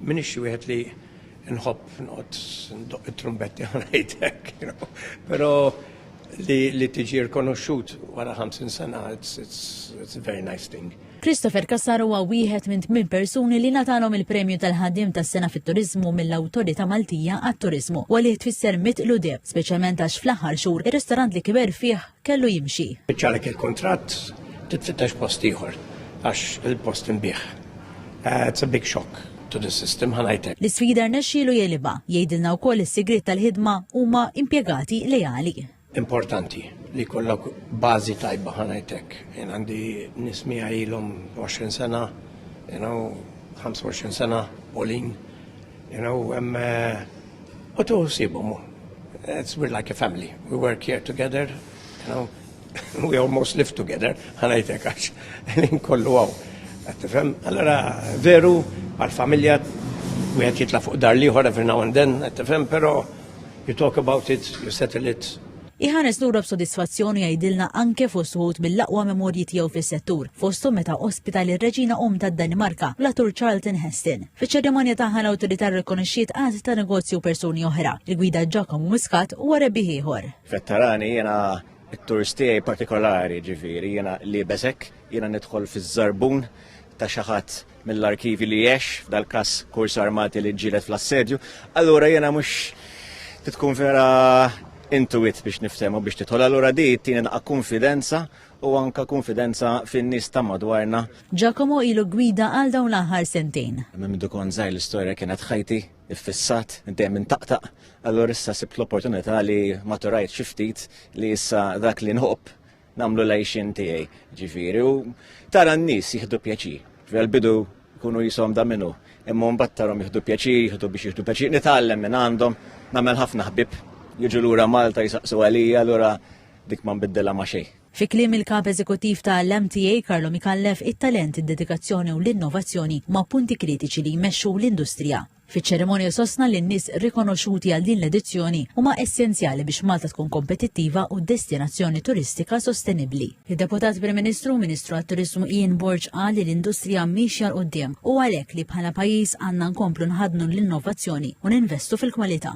minix wieħed li nħobb noqgħod ndoq it-trumbetti ngħidlek, però li tiġi rikonoxxut wara 50 sena, it's a very nice thing. Christopher Kassar huwa wieħed minn 8 persuni li natalhom il-premju tal-ħaddiem tas-sena fit-turiżmu mill-Awtorità Maltija għat-Turiżmu u li tfisser mitludieb, speċjalment għax fl-aħħar xhur ir-ristorant li kiber fih kellu jimxi. Biċċalek il-kuntratt titfittex post ieħor għax il-post inbieħ. It's a big shock to the system ħanajtek. L-isfida rnexxielu jeliba jgħidilna wkoll is-sigriet tal-ħidma huma impjegati lejali. Importanti li kollok bażi tajba ħanajtek. Jien għandi nismija ilhom 20 sena, 25 sena, Olin, u tu sibhom. We're like a family. We work here together, we almost live together, ħanajtek għax kollu għaw. Għattifem, allora veru għal-familja wieħed jitla fuq dar liħor every now and then, għattifem, pero you talk about it, you settle it. Iħares lura b'sodisfazzjoni jgħidilna anke fost uħud mill-aqwa memorji tiegħu fis-settur, fosthom meta ospita lir-Reġina tad-Danimarka l-attur Charlton Heston. Fiċ-ċerimonja tagħha l-awtorità rrikonoxxiet għad ta' negozju persuni oħra, il-gwida Giacomo Muscat u rebbieħ ieħor. Vettarani jiena it-tours tiegħi partikolari ġifieri, jiena libesek, jiena nidħol fiż-żarbun ta' xi ħadd mill-arkivi li jgħix, f'dal-każ kurs armati li ġġielet fl-assedju, allura jiena mhux titkun vera intuit biex niftemu biex titħol, allura di tina konfidenza u anka konfidenza fin-nies ta' madwarna. Giacomo ilu gwida għal dawn l-aħħar sentejn. Minn dukon żgħir l-istorja kienet ħajti iffissat, dejjem intaqtaq, allura issa sibt l-opportunità li maturajt xi ftit li issa dak li nħobb nagħmlu l-għajxin tiegħi ġifieri u tara n-nies jieħdu pjaċir. Fil-bidu jkunu jisom da minnu, imma mbagħad tarhom jieħdu pjaċir, jieħdu pjaċir, nitgħallem minn għandhom, nagħmel ħafna ħbieb. Jiġu lura Malta jisaqsu għalija, allura dik ma nbiddilha ma' xejn. Fi kliem il-kap eżekuttiv tal-MTA Carlo Mikallef, it-talent, id-dedikazzjoni u l-innovazzjoni ma' punti kritiċi li jmexxu l-industrija. Fiċ-ċerimonja sostna li n-nies rikonoxuti għal din l-edizzjoni huma essenzjali biex Malta tkun kompetittiva u destinazzjoni turistika sostenibbli. Il-Deputat Prim Ministru, Ministru għat-Turizmu Ian Borg qal li l-industrija mixja l qudiem u għalhekk li bħala pajjiż għandna nkomplu nħadnu l-innovazzjoni u ninvestu fil-kwalità.